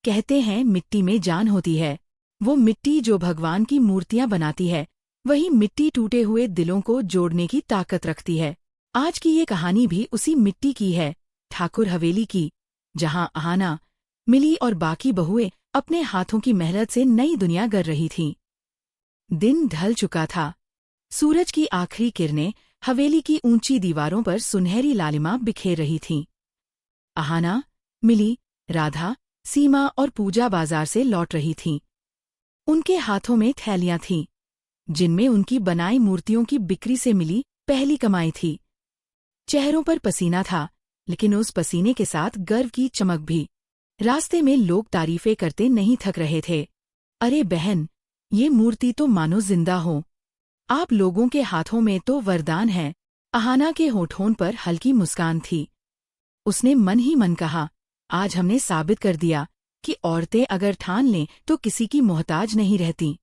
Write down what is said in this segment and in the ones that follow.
कहते हैं मिट्टी में जान होती है। वो मिट्टी जो भगवान की मूर्तियां बनाती है, वही मिट्टी टूटे हुए दिलों को जोड़ने की ताकत रखती है। आज की ये कहानी भी उसी मिट्टी की है, ठाकुर हवेली की, जहां आहाना, मिली और बाकी बहुएं अपने हाथों की मेहनत से नई दुनिया गर रही थीं। दिन ढल चुका था। सूरज की आखिरी किरणें हवेली की ऊंची दीवारों पर सुनहरी लालिमा बिखेर रही थीं। आहाना, मिली, राधा, सीमा और पूजा बाजार से लौट रही थीं। उनके हाथों में थैलियां थीं, जिनमें उनकी बनाई मूर्तियों की बिक्री से मिली पहली कमाई थी। चेहरों पर पसीना था, लेकिन उस पसीने के साथ गर्व की चमक भी। रास्ते में लोग तारीफें करते नहीं थक रहे थे। अरे बहन, ये मूर्ति तो मानो जिंदा हो। आप लोगों के हाथों में तो वरदान है। आहाना के होठों पर हल्की मुस्कान थी। उसने मन ही मन कहा, आज हमने साबित कर दिया कि औरतें अगर ठान लें तो किसी की मोहताज नहीं रहती।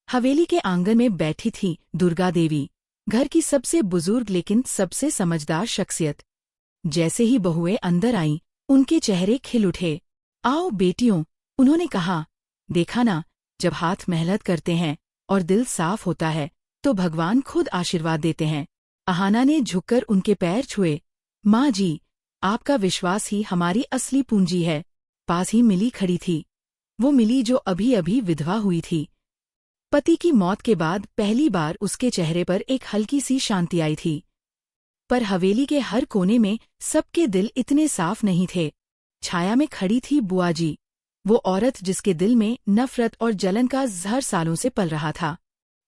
हवेली के आंगन में बैठी थी दुर्गा देवी, घर की सबसे बुजुर्ग लेकिन सबसे समझदार शख्सियत। जैसे ही बहुएं अंदर आईं, उनके चेहरे खिल उठे। आओ बेटियों, उन्होंने कहा, देखा ना, जब हाथ मेहनत करते हैं और दिल साफ होता है तो भगवान खुद आशीर्वाद देते हैं। आहाना ने झुककर उनके पैर छुए। माँ जी, आपका विश्वास ही हमारी असली पूंजी है। पास ही मिली खड़ी थी, वो मिली जो अभी अभी विधवा हुई थी। पति की मौत के बाद पहली बार उसके चेहरे पर एक हल्की सी शांति आई थी। पर हवेली के हर कोने में सबके दिल इतने साफ नहीं थे। छाया में खड़ी थी बुआ जी, वो औरत जिसके दिल में नफरत और जलन का जहर सालों से पल रहा था।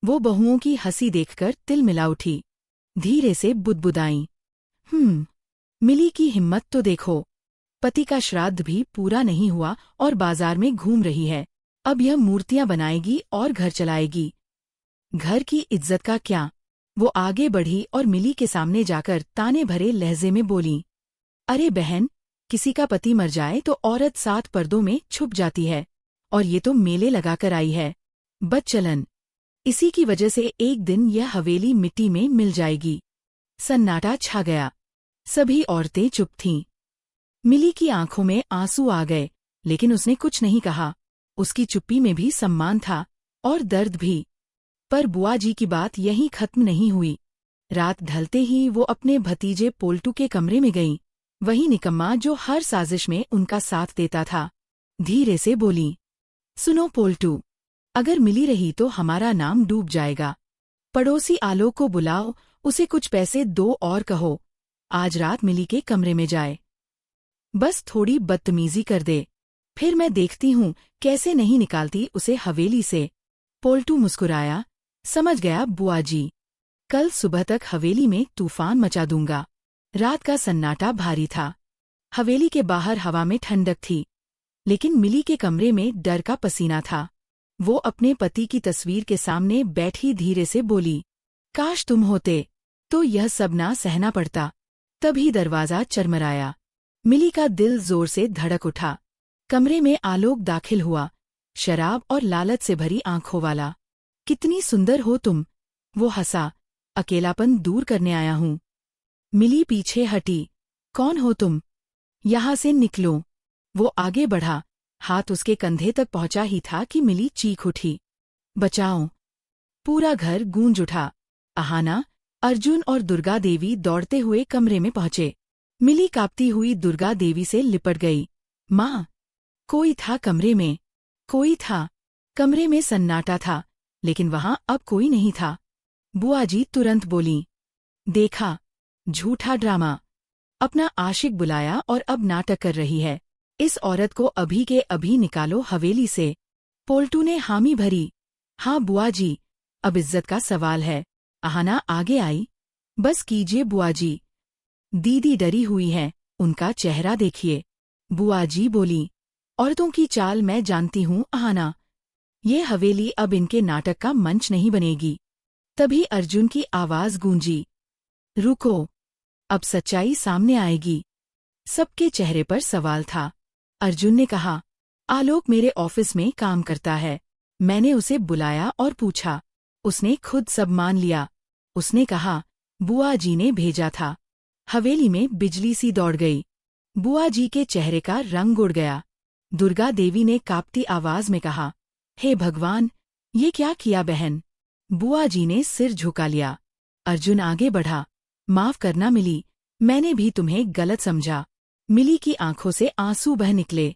वो बहुओं की हंसी देखकर तिल मिला उठी। धीरे से बुदबुदाई, मिली की हिम्मत तो देखो। पति का श्राद्ध भी पूरा नहीं हुआ और बाजार में घूम रही है। अब यह मूर्तियां बनाएगी और घर चलाएगी। घर की इज्जत का क्या? वो आगे बढ़ी और मिली के सामने जाकर ताने भरे लहजे में बोली, अरे बहन, किसी का पति मर जाए तो औरत 7 पर्दों में छुप जाती है, और ये तो मेले लगाकर आई है। बदचलन। इसी की वजह से एक दिन यह हवेली मिट्टी में मिल जाएगी। सन्नाटा छा गया। सभी औरतें चुप थीं। मिली की आंखों में आंसू आ गए, लेकिन उसने कुछ नहीं कहा। उसकी चुप्पी में भी सम्मान था और दर्द भी। पर बुआ जी की बात यहीं खत्म नहीं हुई। रात ढलते ही वो अपने भतीजे पोल्टू के कमरे में गईं, वही निकम्मा जो हर साजिश में उनका साथ देता था। धीरे से बोली, सुनो पोल्टू, अगर मिली रही तो हमारा नाम डूब जाएगा। पड़ोसी आलोक को बुलाओ, उसे कुछ पैसे दो और कहो आज रात मिली के कमरे में जाए। बस थोड़ी बदतमीजी कर दे, फिर मैं देखती हूँ कैसे नहीं निकालती उसे हवेली से। पोल्टू मुस्कुराया, समझ गया बुआ जी, कल सुबह तक हवेली में तूफान मचा दूंगा। रात का सन्नाटा भारी था। हवेली के बाहर हवा में ठंडक थी, लेकिन मिली के कमरे में डर का पसीना था। वो अपने पति की तस्वीर के सामने बैठी धीरे से बोली, काश तुम होते तो यह सब ना सहना पड़ता। तभी दरवाजा चरमराया। मिली का दिल जोर से धड़क उठा। कमरे में आलोक दाखिल हुआ, शराब और लालच से भरी आंखों वाला। कितनी सुंदर हो तुम, वो हंसा, अकेलापन दूर करने आया हूँ। मिली पीछे हटी, कौन हो तुम? यहाँ से निकलो। वो आगे बढ़ा, हाथ उसके कंधे तक पहुंचा ही था कि मिली चीख उठी, बचाओ। पूरा घर गूंज उठा। आहाना, अर्जुन और दुर्गा देवी दौड़ते हुए कमरे में पहुंचे। मिली कांपती हुई दुर्गा देवी से लिपट गई। माँ, कोई था कमरे में? कोई था। कमरे में सन्नाटा था, लेकिन वहां अब कोई नहीं था। बुआ जी तुरंत बोली, देखा, झूठा ड्रामा। अपना आशिक बुलाया और अब नाटक कर रही है। इस औरत को अभी के अभी निकालो हवेली से। पोल्टू ने हामी भरी, हाँ बुआ जी, अब इज्जत का सवाल है। आहाना आगे आई, बस कीजिए बुआ जी, दीदी डरी हुई है, उनका चेहरा देखिए। बुआ जी बोली, औरतों की चाल मैं जानती हूँ आहाना, ये हवेली अब इनके नाटक का मंच नहीं बनेगी। तभी अर्जुन की आवाज गूंजी, रुको, अब सच्चाई सामने आएगी। सबके चेहरे पर सवाल था। अर्जुन ने कहा, आलोक मेरे ऑफिस में काम करता है, मैंने उसे बुलाया और पूछा, उसने खुद सब मान लिया। उसने कहा, बुआ जी ने भेजा था। हवेली में बिजली सी दौड़ गई। बुआ जी के चेहरे का रंग उड़ गया। दुर्गा देवी ने कांपती आवाज में कहा, हे भगवान, ये क्या किया बहन? बुआ जी ने सिर झुका लिया। अर्जुन आगे बढ़ा, माफ करना मिली, मैंने भी तुम्हें गलत समझा। मिली की आंखों से आंसू बह निकले।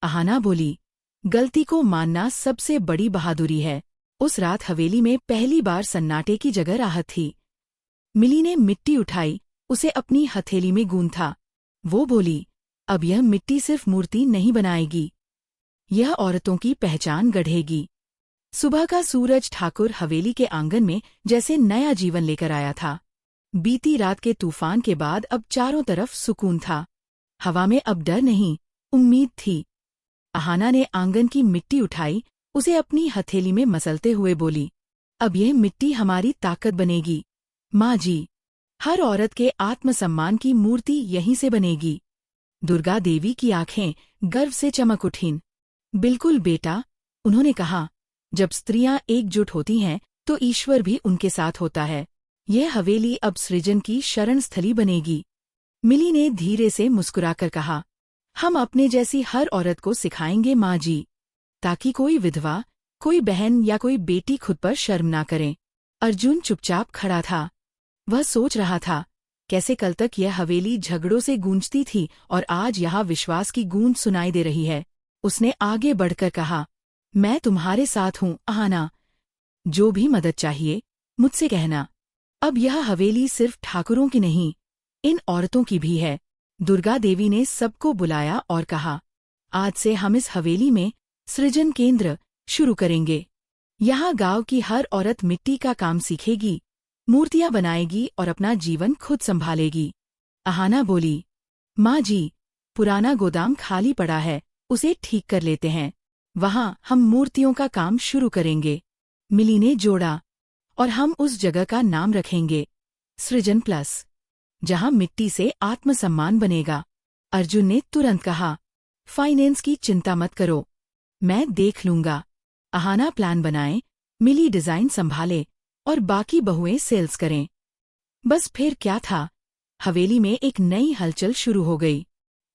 अहाना बोली, गलती को मानना सबसे बड़ी बहादुरी है। उस रात हवेली में पहली बार सन्नाटे की जगह राहत थी। मिली ने मिट्टी उठाई, उसे अपनी हथेली में गूंथा। वो बोली, अब यह मिट्टी सिर्फ मूर्ति नहीं बनाएगी, यह औरतों की पहचान गढ़ेगी। सुबह का सूरज ठाकुर हवेली के आंगन में जैसे नया जीवन लेकर आया था। बीती रात के तूफान के बाद अब चारों तरफ सुकून था। हवा में अब डर नहीं, उम्मीद थी। अहाना ने आंगन की मिट्टी उठाई, उसे अपनी हथेली में मसलते हुए बोली, अब यह मिट्टी हमारी ताकत बनेगी। माँ जी, हर औरत के आत्मसम्मान की मूर्ति यहीं से बनेगी। दुर्गा देवी की आंखें गर्व से चमक उठीं। बिल्कुल बेटा, उन्होंने कहा, जब स्त्रियां एकजुट होती हैं तो ईश्वर भी उनके साथ होता है। यह हवेली अब सृजन की शरण स्थली बनेगी। मिली ने धीरे से मुस्कुराकर कहा, हम अपने जैसी हर औरत को सिखाएंगे माँ जी, ताकि कोई विधवा, कोई बहन या कोई बेटी खुद पर शर्म ना करे। अर्जुन चुपचाप खड़ा था। वह सोच रहा था, कैसे कल तक यह हवेली झगड़ों से गूंजती थी और आज यहाँ विश्वास की गूंज सुनाई दे रही है। उसने आगे बढ़कर कहा, मैं तुम्हारे साथ हूँ अहाना, जो भी मदद चाहिए मुझसे कहना। अब यह हवेली सिर्फ ठाकुरों की नहीं, इन औरतों की भी है। दुर्गा देवी ने सबको बुलाया और कहा, आज से हम इस हवेली में सृजन केंद्र शुरू करेंगे। यहाँ गांव की हर औरत मिट्टी का काम सीखेगी, मूर्तियां बनाएगी और अपना जीवन खुद संभालेगी। अहाना बोली, माँ जी, पुराना गोदाम खाली पड़ा है, उसे ठीक कर लेते हैं, वहाँ हम मूर्तियों का काम शुरू करेंगे। मिली ने जोड़ा, और हम उस जगह का नाम रखेंगे सृजन प्लस, जहाँ मिट्टी से आत्मसम्मान बनेगा। अर्जुन ने तुरंत कहा, फाइनेंस की चिंता मत करो, मैं देख लूंगा। अहाना प्लान बनाए, मिली डिजाइन संभाले और बाकी बहुएं सेल्स करें। बस फिर क्या था, हवेली में एक नई हलचल शुरू हो गई।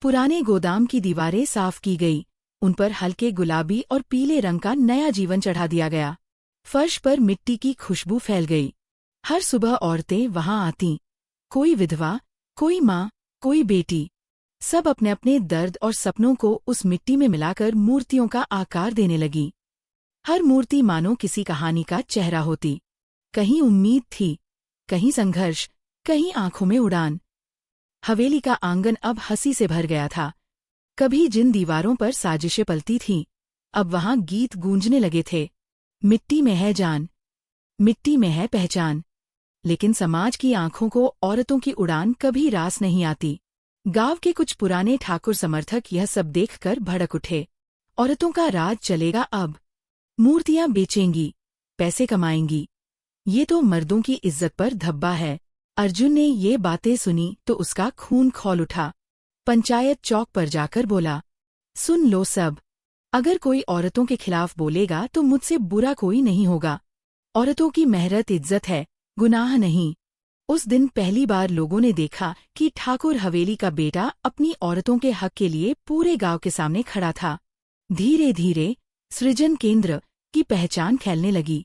पुराने गोदाम की दीवारें साफ की गई, उन पर हल्के गुलाबी और पीले रंग का नया जीवन चढ़ा दिया गया। फर्श पर मिट्टी की खुशबू फैल गई। हर सुबह औरतें वहां आतीं, कोई विधवा, कोई माँ, कोई बेटी, सब अपने अपने दर्द और सपनों को उस मिट्टी में मिलाकर मूर्तियों का आकार देने लगी। हर मूर्ति मानो किसी कहानी का चेहरा होती। कहीं उम्मीद थी, कहीं संघर्ष, कहीं आंखों में उड़ान। हवेली का आंगन अब हंसी से भर गया था। कभी जिन दीवारों पर साजिशें पलती थीं, अब वहां गीत गूंजने लगे थे। मिट्टी में है जान, मिट्टी में है पहचान। लेकिन समाज की आंखों को औरतों की उड़ान कभी रास नहीं आती। गांव के कुछ पुराने ठाकुर समर्थक यह सब देखकर भड़क उठे। औरतों का राज चलेगा अब, मूर्तियां बेचेंगी, पैसे कमाएंगी, ये तो मर्दों की इज्जत पर धब्बा है। अर्जुन ने ये बातें सुनी तो उसका खून खौल उठा। पंचायत चौक पर जाकर बोला, सुन लो सब, अगर कोई औरतों के खिलाफ बोलेगा तो मुझसे बुरा कोई नहीं होगा। औरतों की मेहनत इज्जत है, गुनाह नहीं। उस दिन पहली बार लोगों ने देखा कि ठाकुर हवेली का बेटा अपनी औरतों के हक के लिए पूरे गांव के सामने खड़ा था। धीरे धीरे सृजन केंद्र की पहचान फैलने लगी।